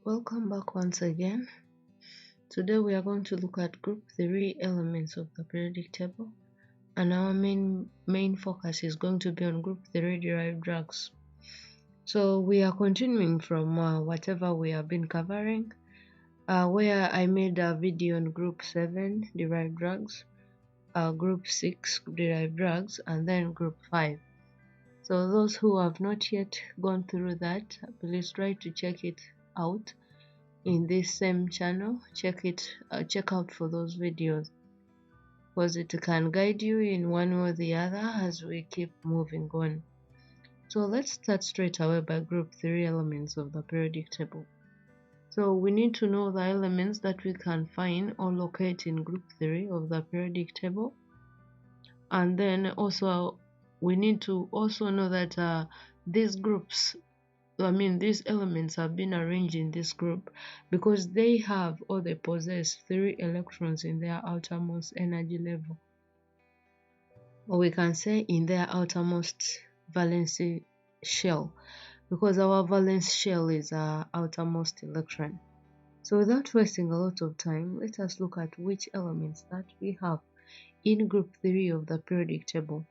Welcome back once again. Today we are going to look at group 3 elements of the periodic table, and our main focus is going to be on group 3 derived drugs. So we are continuing from whatever we have been covering, where I made a video on group 7 derived drugs, group 6 derived drugs, and then group 5. So those who have not yet gone through that, please try to check it out in this same channel. Check out for those videos, because it can guide you in one way or the other as we keep moving on. So let's start straight away by group 3 elements of the periodic table. So we need to know the elements that we can find or locate in group 3 of the periodic table, and then also we need to also know that these elements have been arranged in this group because they have or they possess 3 electrons in their outermost energy level, or we can say in their outermost valency shell, because our valence shell is our outermost electron. So without wasting a lot of time, let us look at which elements that we have in group 3 of the periodic table.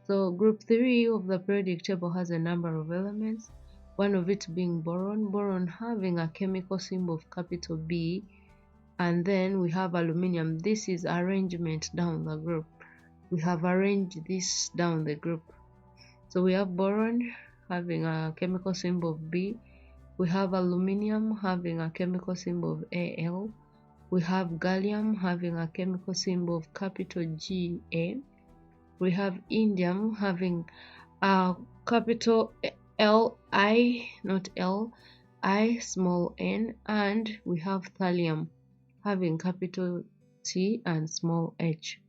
So group 3 of the periodic table has a number of elements, one of it being boron having a chemical symbol of capital B, and then we have aluminium. This is arrangement down the group. We have arranged this down the group. So we have boron having a chemical symbol of B, we have aluminium having a chemical symbol of Al, we have gallium having a chemical symbol of capital Ga, we have indium having a capital Li, not L, I small n, and we have thallium having capital T and small h.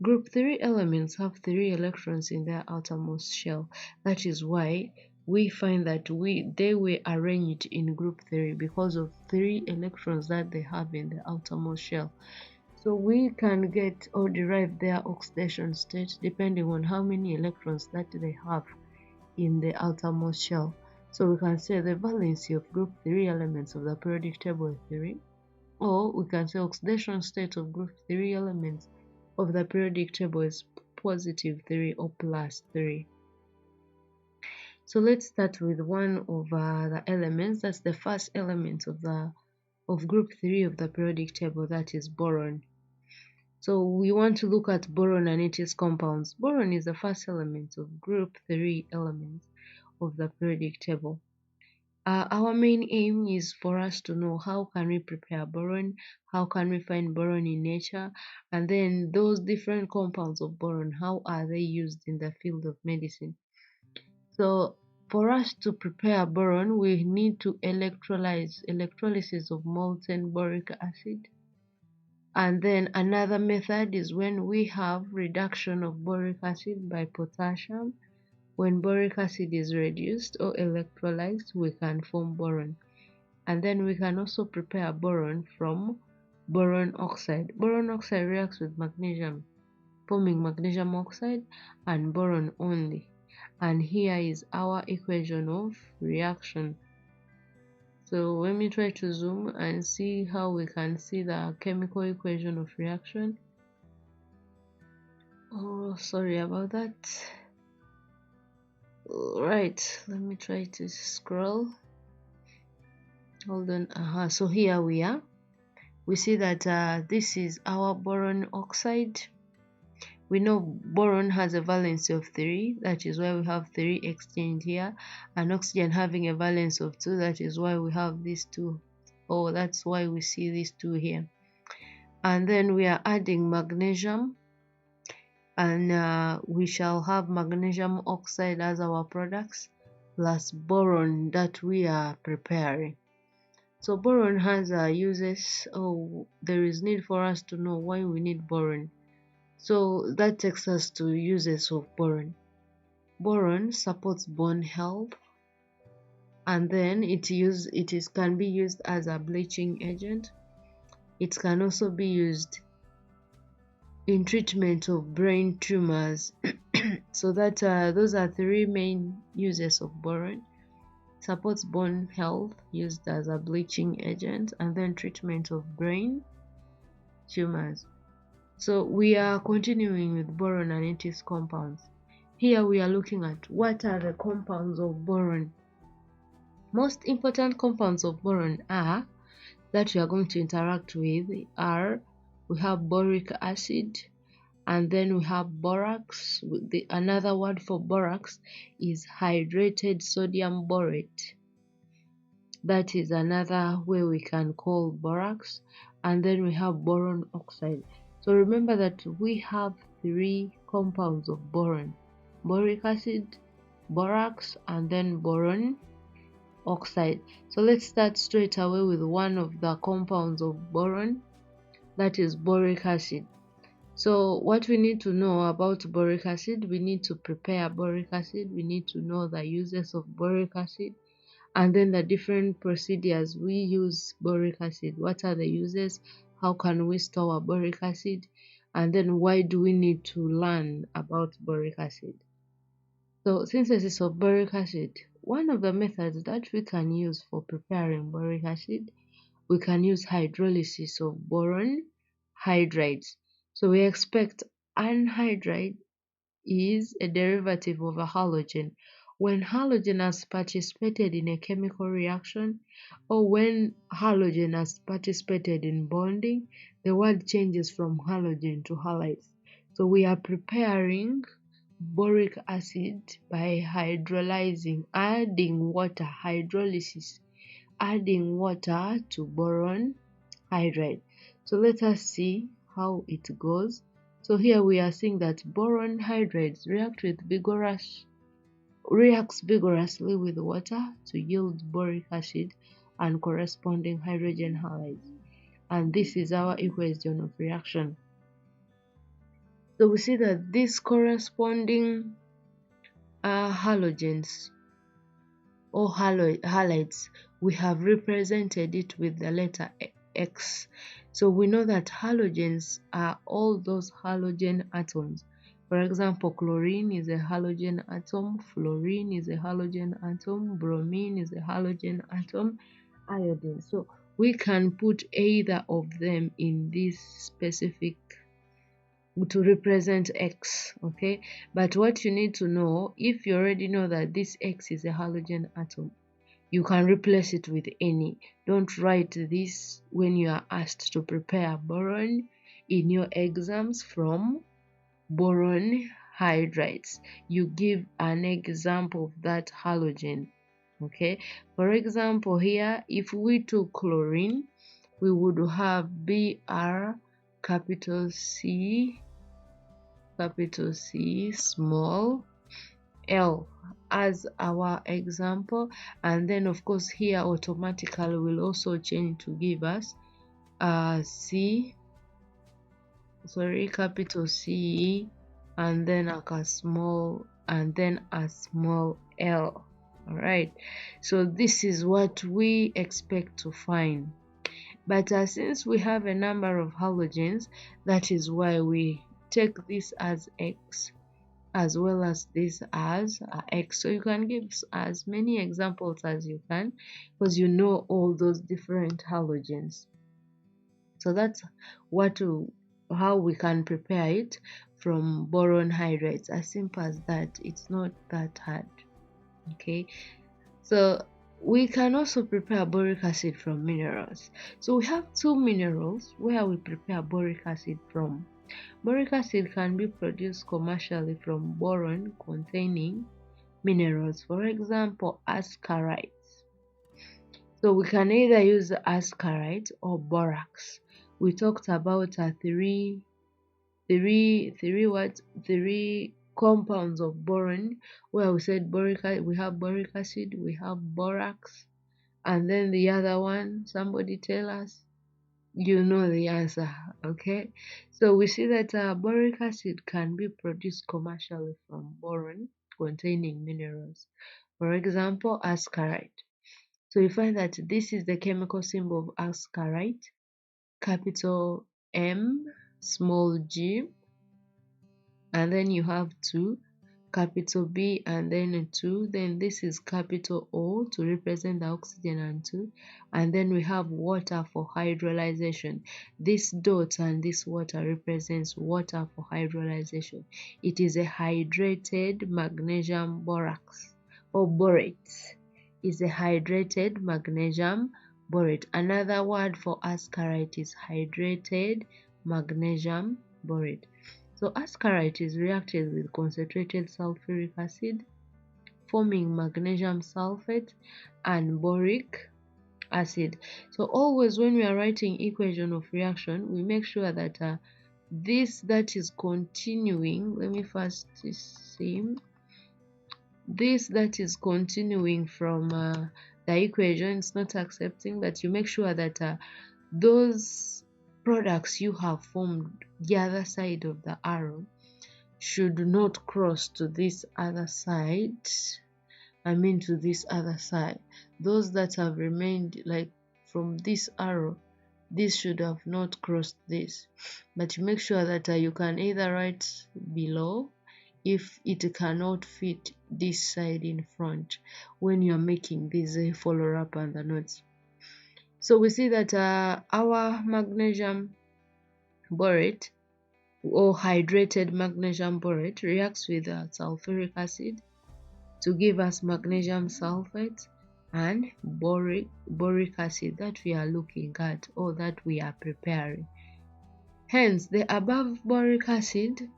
Group 3 elements have 3 electrons in their outermost shell. That is why we find that they were arranged in group 3 because of 3 electrons that they have in the outermost shell. So we can get or derive their oxidation state depending on how many electrons that they have in the outermost shell. So we can say the valency of group 3 elements of the periodic table is 3, or we can say oxidation state of group 3 elements of the periodic table is positive 3 or plus 3. So let's start with one of the elements. That's the first element of group 3 of the periodic table, that is boron. So we want to look at boron and its compounds. Boron is the first element of group 3 elements of the periodic table. Our main aim is for us to know how can we prepare boron, how can we find boron in nature, and then those different compounds of boron, how are they used in the field of medicine. So for us to prepare boron, we need to electrolysis of molten boric acid. And then another method is when we have reduction of boric acid by potassium. When boric acid is reduced or electrolyzed, we can form boron. And then we can also prepare boron from boron oxide. Boron oxide reacts with magnesium, forming magnesium oxide and boron only. And here is our equation of reaction. So let me try to zoom and see how we can see the chemical equation of reaction. Oh, sorry about that. Right, let me try to scroll. Hold on. So here we are. We see that this is our boron oxide. We know boron has a valence of 3, that is why we have 3 exchanged here, and oxygen having a valence of 2, that is why we have these 2. Oh, that's why we see these 2 here. And then we are adding magnesium, and we shall have magnesium oxide as our products, plus boron that we are preparing. So boron has uses. Oh, there is need for us to know why we need boron. So that takes us to uses of boron. Boron supports bone health, and then it can be used as a bleaching agent. It can also be used in treatment of brain tumors. So that those are 3 main uses of boron. supports bone health, used as a bleaching agent, and then treatment of brain tumors. So we are continuing with boron and its compounds. Here we are looking at what are the compounds of boron. Most important compounds of boron are that we are going to interact with are we have boric acid, and then we have borax. Another word for borax is hydrated sodium borate. That is another way we can call borax. And then we have boron oxide. So remember that we have three compounds of boron: boric acid, borax, and then boron oxide. So let's start straight away with one of the compounds of boron, that is boric acid. So what we need to know about boric acid, we need to prepare boric acid, we need to know the uses of boric acid, and then the different procedures we use boric acid. What are the uses? How can we store boric acid? And then why do we need to learn about boric acid? So synthesis of boric acid. One of the methods that we can use for preparing boric acid, we can use hydrolysis of boron hydrides. So we expect anhydride is a derivative of a halogen. When halogen has participated in a chemical reaction, or when halogen has participated in bonding, the word changes from halogen to halides. So we are preparing boric acid by hydrolyzing, adding water, hydrolysis, adding water to boron hydride. So let us see how it goes. So here we are seeing that boron hydrides reacts vigorously with water to yield boric acid and corresponding hydrogen halides. And this is our equation of reaction. So we see that these corresponding halogens or halides, we have represented it with the letter X. So we know that halogens are all those halogen atoms. For example, chlorine is a halogen atom, fluorine is a halogen atom, bromine is a halogen atom, iodine. So we can put either of them in this specific to represent X, okay? But what you need to know, if you already know that this X is a halogen atom, you can replace it with any. Don't write this when you are asked to prepare boron in your exams from boron hydrides. You give an example of that halogen, okay? For example, here, if we took chlorine, we would have Br capital C small L as our example, and then of course here automatically will also change to give us capital C, and then a small L. All right, so this is what we expect to find. But since we have a number of halogens, that is why we take this as X as well as this as X. So you can give as many examples as you can because you know all those different halogens. So that's how we can prepare it from boron hydrides. As simple as that. It's not that hard. Okay, so we can also prepare boric acid from minerals. So we have two minerals where we prepare boric acid from. Boric acid can be produced commercially from boron containing minerals, for example, ascarites. So we can either use ascarite or borax. We talked about three compounds of boron, where we said we have boric acid, we have borax, and then the other one, somebody tell us. You know the answer, okay? So we see that boric acid can be produced commercially from boron containing minerals, for example, ascarite. So you find that this is the chemical symbol of ascarite, capital M, small g, and then you have 2, capital B and then a 2, then this is capital O to represent the oxygen and 2, and then we have water for hydrolyzation. This dot and this water represents water for hydrolyzation. It is a hydrated magnesium borax or borate. Is a hydrated magnesium borate. Another word for ascarite is hydrated magnesium borate. So ascarite is reacted with concentrated sulfuric acid, forming magnesium sulfate and boric acid. So always when we are writing equation of reaction, we make sure that this that is continuing, let me first see, this that is continuing from the equation, it's not accepting, that you make sure that those products you have formed the other side of the arrow should not cross to this other side. To this other side. Those that have remained, like from this arrow, this should have not crossed this. But you make sure that you can either write below if it cannot fit this side in front when you are making this follow-up and the notes. So we see that our magnesium borate or hydrated magnesium borate reacts with sulfuric acid to give us magnesium sulfate and boric acid that we are looking at or that we are preparing. Hence the above boric acid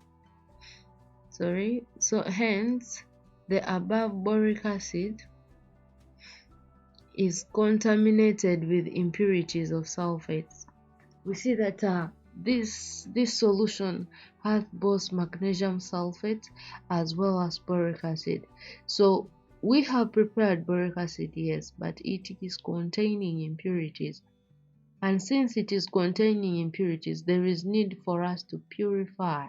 is contaminated with impurities of sulfates. We see that this solution has both magnesium sulfate as well as boric acid. So we have prepared boric acid, yes, but it is containing impurities. And since it is containing impurities, there is need for us to purify.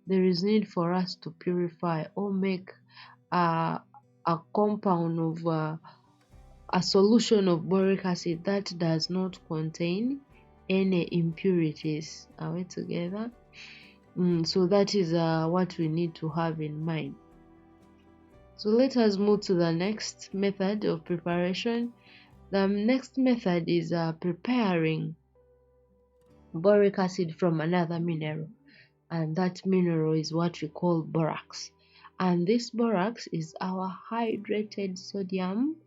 There is need for us to purify or make a compound of a solution of boric acid that does not contain any impurities. Are we together? So that is what we need to have in mind. So let us move to the next method of preparation. The next method is preparing boric acid from another mineral, and that mineral is what we call borax. And this borax is our hydrated sodium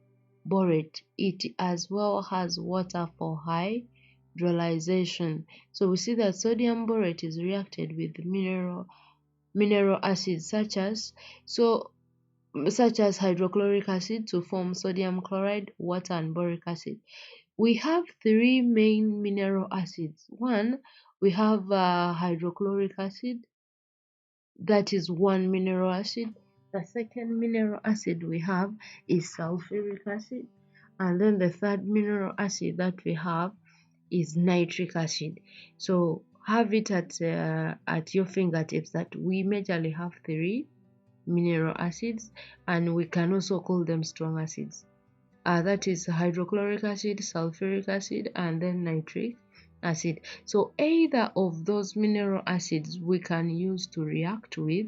borate. It as well has water for hydrolyzation. So we see that sodium borate is reacted with mineral acids such as hydrochloric acid to form sodium chloride, water, and boric acid. We have three main mineral acids. One, we have hydrochloric acid, that is one mineral acid. The second mineral acid we have is sulfuric acid, and then the third mineral acid that we have is nitric acid. So have it at your fingertips that we majorly have three mineral acids, and we can also call them strong acids. That is hydrochloric acid, sulfuric acid, and then nitric acid. So either of those mineral acids we can use to react with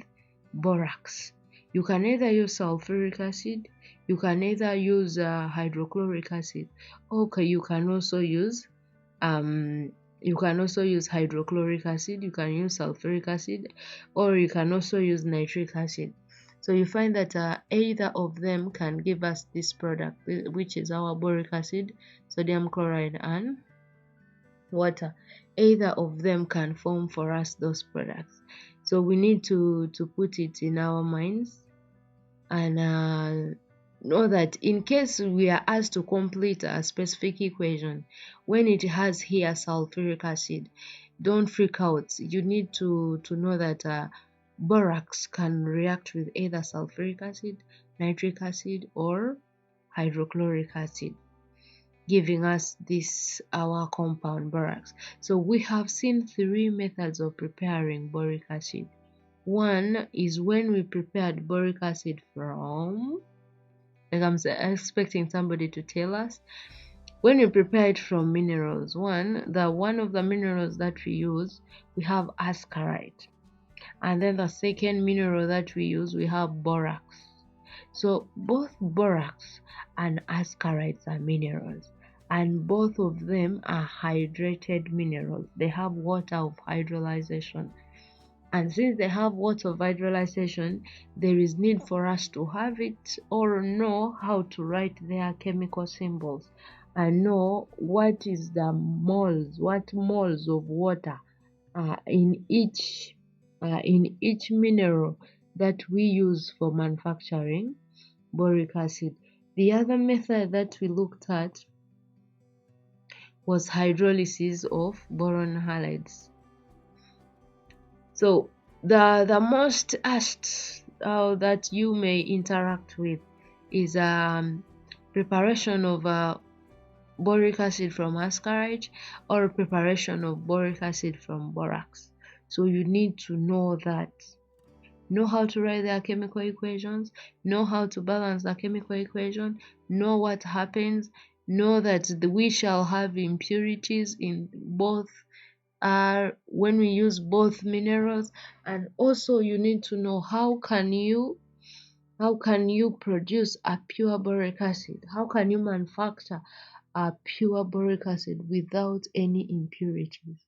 borax. You can either use sulfuric acid, you can either use hydrochloric acid, or you can also use hydrochloric acid, you can use sulfuric acid, or you can also use nitric acid. So you find that either of them can give us this product, which is our boric acid, sodium chloride, and water. Either of them can form for us those products. So we need to put it in our minds and know that in case we are asked to complete a specific equation, when it has here sulfuric acid, don't freak out. You need to know that borax can react with either sulfuric acid, nitric acid, or hydrochloric acid, giving us this our compound borax. So we have seen three methods of preparing boric acid. One is when we prepared boric acid from, like I'm expecting somebody to tell us, when we prepare it from minerals. One of the minerals that we use, we have ascarite. And then the second mineral that we use, we have borax. So both borax and ascarides are minerals, and both of them are hydrated minerals. They have water of hydrolyzation. And since they have water of hydrolyzation, there is need for us to have it or know how to write their chemical symbols and know what is the moles, what moles of water in each mineral that we use for manufacturing boric acid. The other method that we looked at was hydrolysis of boron halides. So the most asked that you may interact with is preparation of boric acid from ascaride or preparation of boric acid from borax. So you need to know that. Know how to write their chemical equations, know how to balance the chemical equation, know what happens, know that we shall have impurities in both when we use both minerals. And also you need to know how can you produce a pure boric acid, how can you manufacture a pure boric acid without any impurities.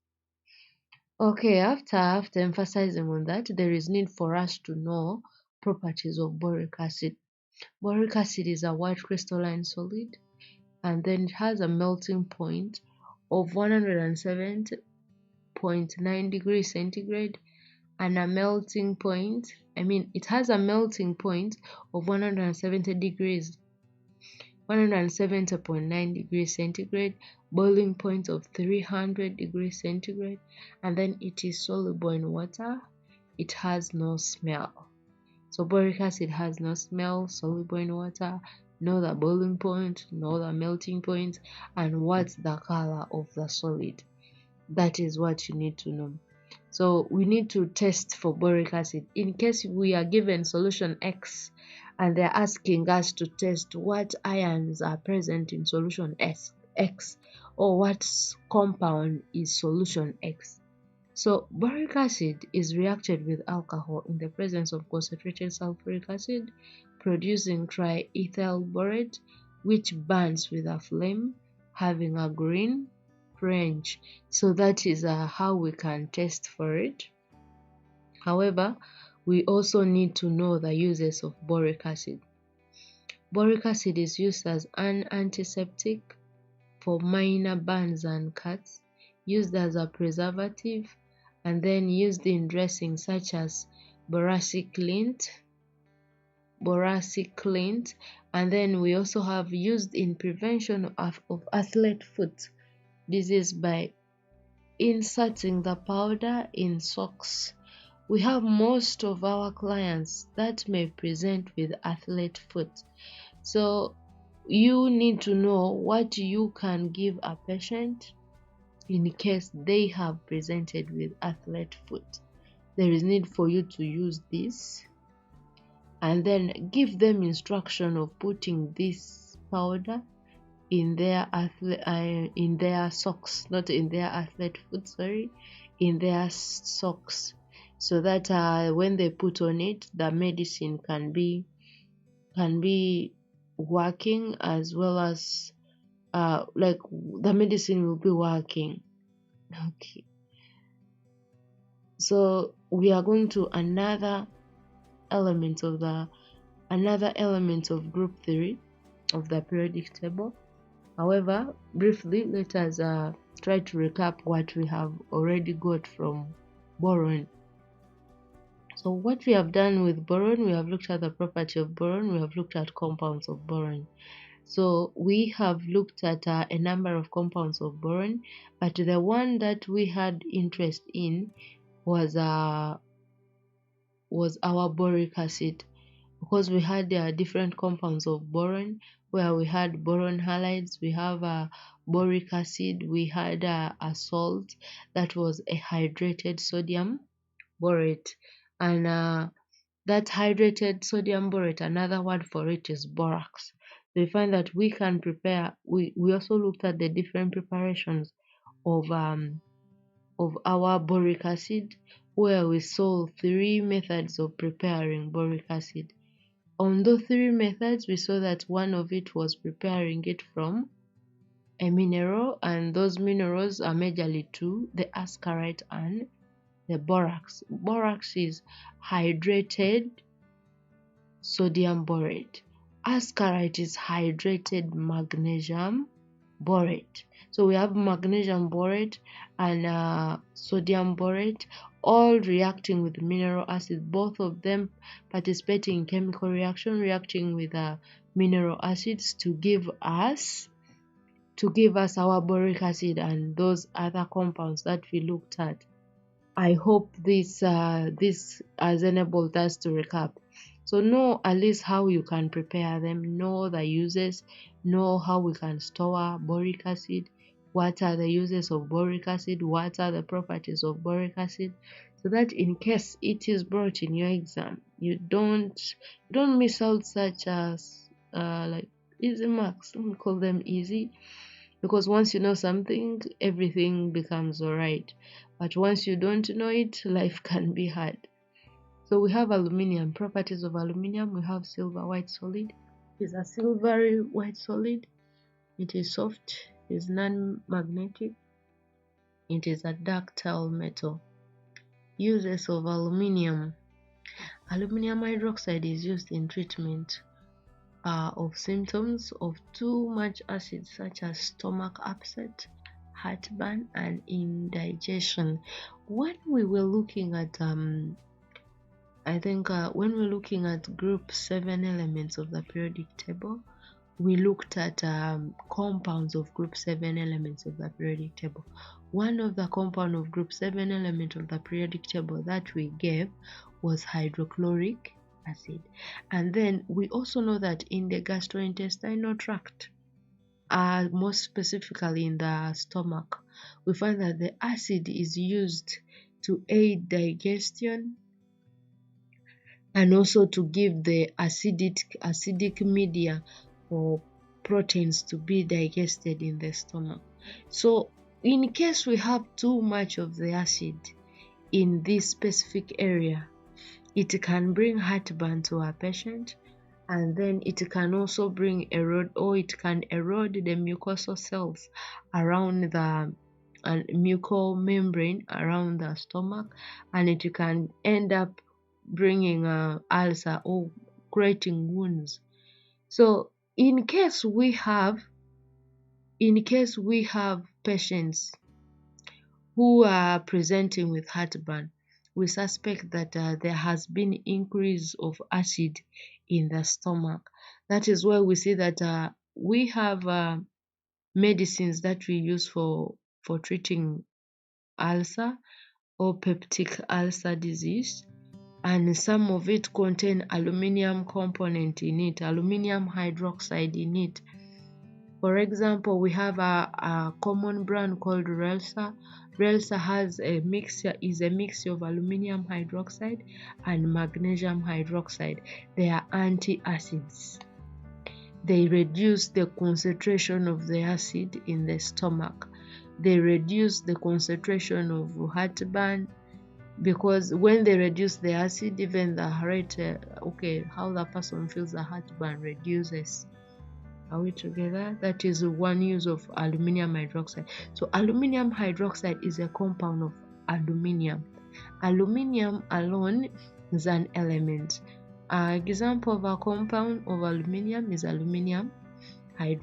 Okay, after emphasizing on that, there is need for us to know properties of boric acid. Boric acid is a white crystalline solid, and then it has a melting point of 170.9 degrees centigrade and a melting point, it has a melting point of 170.9 degrees centigrade, boiling point of 300 degrees centigrade, and then it is soluble in water. It has no smell. So boric acid has no smell, soluble in water, know the boiling point, know the melting point, and what's the color of the solid. That is what you need to know. So we need to test for boric acid. In case we are given solution X and they're asking us to test what ions are present in solution X, or what compound is solution X. So boric acid is reacted with alcohol in the presence of concentrated sulfuric acid, producing triethyl borate, which burns with a flame, having a green range. So that is how we can test for it. However, we also need to know the uses of boric acid. Boric acid is used as an antiseptic for minor burns and cuts, used as a preservative, and then used in dressings such as boracic lint, and then we also have used in prevention of athlete foot disease by inserting the powder in socks. We have most of our clients that may present with athlete foot. So you need to know what you can give a patient in case they have presented with athlete foot. There is need for you to use this and then give them instruction of putting this powder in their socks, not in their athlete foot, in their socks, so that when they put on it, the medicine can be working, as well as like the medicine will be working. Okay, so we are going to another element of group 3 of the periodic table. However, briefly, let us try to recap what we have already got from boron. So what we have done with boron, we have looked at the property of boron, we have looked at compounds of boron. So we have looked at a number of compounds of boron, but the one that we had interest in was our boric acid, because we had different compounds of boron, where we had boron halides, we have boric acid, we had a salt that was a hydrated sodium borate, and that hydrated sodium borate, another word for it is borax. So we find that we can prepare, we also looked at the different preparations of our boric acid, where we saw 3 methods of preparing boric acid. On those 3 methods, we saw that one of it was preparing it from a mineral, and those minerals are majorly 2, the ascarite and the borax. Borax is hydrated sodium borate. Ascarite is hydrated magnesium borate. So we have magnesium borate and sodium borate all reacting with mineral acid, both of them participating in chemical reaction, reacting with mineral acids to give us our boric acid and those other compounds that we looked at. I hope this has enabled us to recap. So know at least how you can prepare them, know the uses, know how we can store boric acid, what are the uses of boric acid, what are the properties of boric acid, so that in case it is brought in your exam, you don't miss out such as like easy marks. Don't call them easy, because once you know something, everything becomes alright. But once you don't know it, life can be hard. So we have aluminium. Properties of aluminium. We have silver white solid. It is a silvery white solid. It is soft. It is non-magnetic. It is a ductile metal. Uses of aluminium. Aluminium hydroxide is used in treatment of symptoms of too much acid, such as stomach upset, heartburn, and indigestion. When we were looking at when we're looking at group 7 elements of the periodic table, we looked at compounds of group 7 elements of the periodic table. One of the compound of group 7 element of the periodic table that we gave was hydrochloric acid. And then we also know that in the gastrointestinal tract, most specifically in the stomach, we find that the acid is used to aid digestion and also to give the acidic media for proteins to be digested in the stomach. So in case we have too much of the acid in this specific area, it can bring heartburn to our patient, and then it can also bring erode the mucosal cells around the mucous membrane around the stomach, and it can end up bringing ulcer or creating wounds. So in case we have patients who are presenting with heartburn, we suspect that there has been increase of acid in the stomach. That is why we see that we have medicines that we use for treating ulcer or peptic ulcer disease, and some of it contain aluminium component in it, aluminium hydroxide in it. For example, we have a common brand called Relsa. Relsa is a mixture of aluminium hydroxide and magnesium hydroxide. They are anti-acids. They reduce the concentration of the acid in the stomach. They reduce the concentration of heartburn, because when they reduce the acid, even the rate, how the person feels the heartburn reduces. Are we together? That is one use of aluminium hydroxide. So aluminium hydroxide is a compound of aluminium. Aluminium alone is an element. Example of a compound of aluminium is aluminium hydroxide.